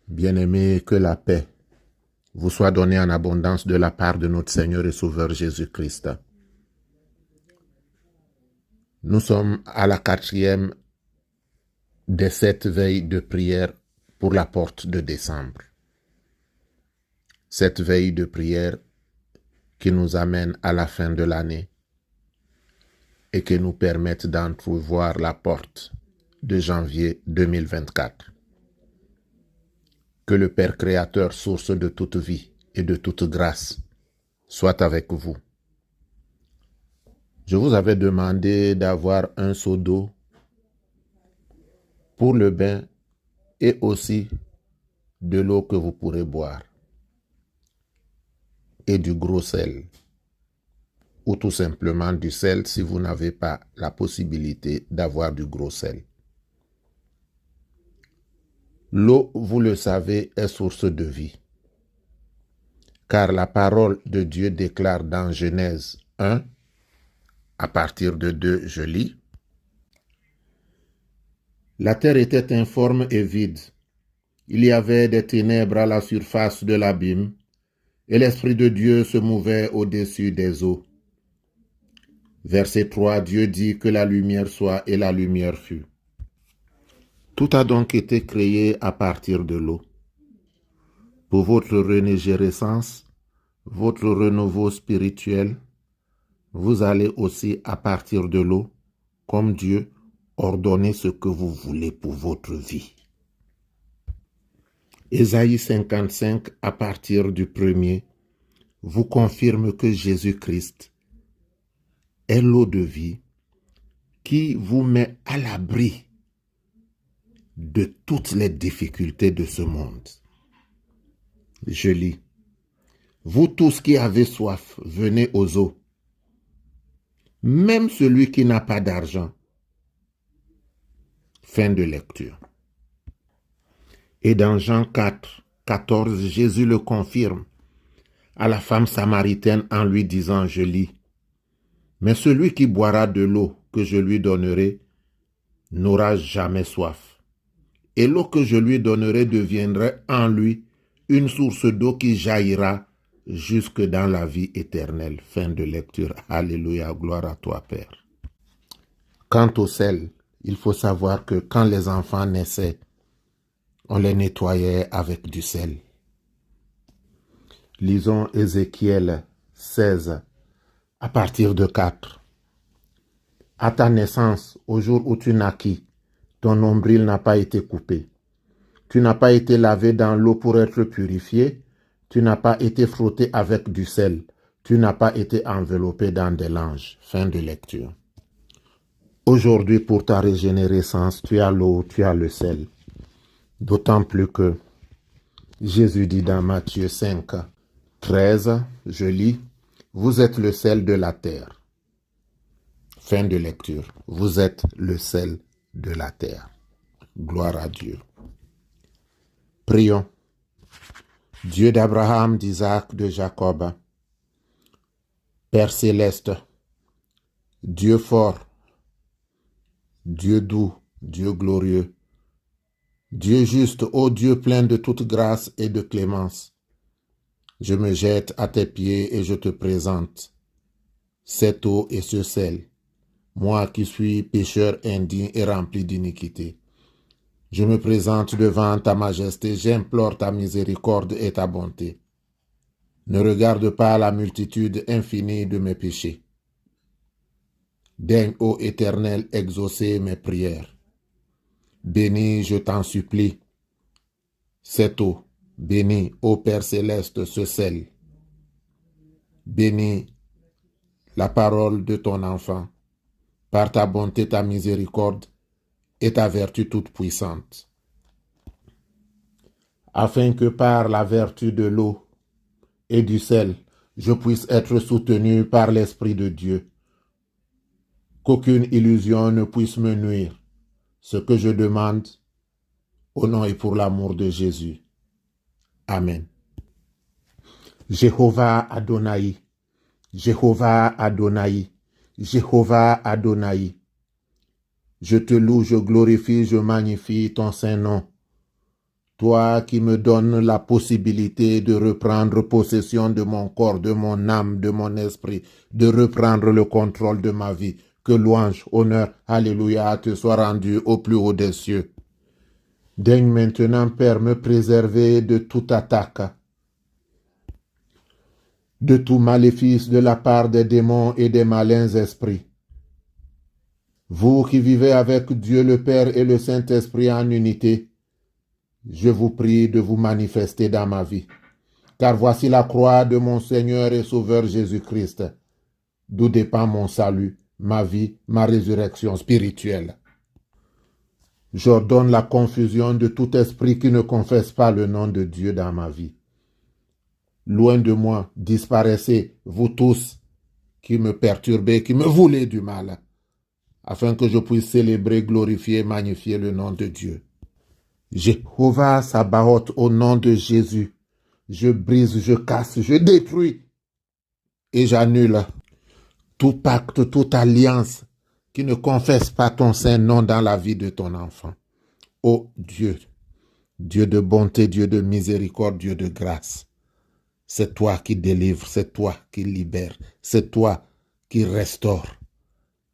Bien-aimés, que la paix vous soit donnée en abondance de la part de notre Seigneur et Sauveur Jésus-Christ. Nous sommes à la 4e des 7 veilles de prière pour la porte de décembre. Cette veille de prière qui nous amène à la fin de l'année et qui nous permettent d'entrevoir la porte de janvier 2024. Que le Père Créateur, source de toute vie et de toute grâce, soit avec vous. Je vous avais demandé d'avoir un seau d'eau pour le bain et aussi de l'eau que vous pourrez boire et du gros sel ou tout simplement du sel si vous n'avez pas la possibilité d'avoir du gros sel. L'eau, vous le savez, est source de vie. Car la parole de Dieu déclare dans Genèse 1, à partir de 2, je lis. La terre était informe et vide. Il y avait des ténèbres à la surface de l'abîme, et l'Esprit de Dieu se mouvait au-dessus des eaux. Verset 3, Dieu dit que la lumière soit, et la lumière fut. Tout a donc été créé à partir de l'eau. Pour votre régénérescence, votre renouveau spirituel, vous allez aussi à partir de l'eau, comme Dieu, ordonner ce que vous voulez pour votre vie. Ésaïe 55, à partir du 1er, vous confirme que Jésus-Christ est l'eau de vie qui vous met à l'abri de toutes les difficultés de ce monde. Je lis. Vous tous qui avez soif, venez aux eaux. Même celui qui n'a pas d'argent. Fin de lecture. Et dans Jean 4, 14, Jésus le confirme à la femme samaritaine en lui disant, je lis, mais celui qui boira de l'eau que je lui donnerai n'aura jamais soif. Et l'eau que je lui donnerai deviendra en lui une source d'eau qui jaillira jusque dans la vie éternelle. Fin de lecture. Alléluia, gloire à toi, Père. Quant au sel, il faut savoir que quand les enfants naissaient, on les nettoyait avec du sel. Lisons Ézéchiel 16, à partir de 4. À ta naissance, au jour où tu naquis, ton nombril n'a pas été coupé. Tu n'as pas été lavé dans l'eau pour être purifié. Tu n'as pas été frotté avec du sel. Tu n'as pas été enveloppé dans des langes. Fin de lecture. Aujourd'hui, pour ta régénérescence, tu as l'eau, tu as le sel. D'autant plus que Jésus dit dans Matthieu 5, 13, je lis, vous êtes le sel de la terre. Fin de lecture. Vous êtes le sel de la terre. Gloire à Dieu. Prions. Dieu d'Abraham, d'Isaac, de Jacob, Père céleste, Dieu fort, Dieu doux, Dieu glorieux, Dieu juste, ô Dieu plein de toute grâce et de clémence, je me jette à tes pieds et je te présente cette eau et ce sel, moi qui suis pécheur indigne et rempli d'iniquité. Je me présente devant ta majesté, j'implore ta miséricorde et ta bonté. Ne regarde pas la multitude infinie de mes péchés. Daigne, ô Éternel, exaucer mes prières. Bénis, je t'en supplie, cette eau. Bénis, ô Père céleste, ce sel. Bénis la parole de ton enfant, par ta bonté, ta miséricorde et ta vertu toute puissante, afin que par la vertu de l'eau et du sel, je puisse être soutenu par l'Esprit de Dieu, qu'aucune illusion ne puisse me nuire, ce que je demande au nom et pour l'amour de Jésus. Amen. Jéhovah Adonai, Jéhovah Adonai, Jéhovah Adonai, je te loue, je glorifie, je magnifie ton saint nom. Toi qui me donnes la possibilité de reprendre possession de mon corps, de mon âme, de mon esprit, de reprendre le contrôle de ma vie. Que louange, honneur, alléluia, te soit rendu au plus haut des cieux. Daigne maintenant, Père, me préserver de toute attaque, de tout maléfice de la part des démons et des malins esprits. Vous qui vivez avec Dieu le Père et le Saint-Esprit en unité, je vous prie de vous manifester dans ma vie. Car voici la croix de mon Seigneur et Sauveur Jésus-Christ, d'où dépend mon salut, ma vie, ma résurrection spirituelle. J'ordonne la confusion de tout esprit qui ne confesse pas le nom de Dieu dans ma vie. Loin de moi, disparaissez, vous tous qui me perturbez, qui me voulez du mal, afin que je puisse célébrer, glorifier, magnifier le nom de Dieu. Jéhovah Sabaoth, au nom de Jésus, je brise, je casse, je détruis et j'annule tout pacte, toute alliance qui ne confesse pas ton saint nom dans la vie de ton enfant. Ô Dieu, Dieu de bonté, Dieu de miséricorde, Dieu de grâce, c'est toi qui délivres, c'est toi qui libères, c'est toi qui restaure.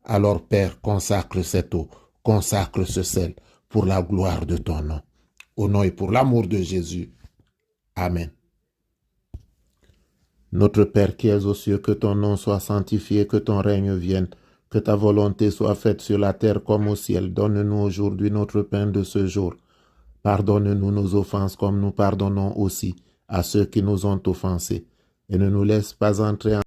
Alors Père, consacre cette eau, consacre ce sel pour la gloire de ton nom. Au nom et pour l'amour de Jésus. Amen. Notre Père qui es aux cieux, que ton nom soit sanctifié, que ton règne vienne, que ta volonté soit faite sur la terre comme au ciel. Donne-nous aujourd'hui notre pain de ce jour. Pardonne-nous nos offenses comme nous pardonnons aussi à ceux qui nous ont offensés. Et ne nous laisse pas entrer en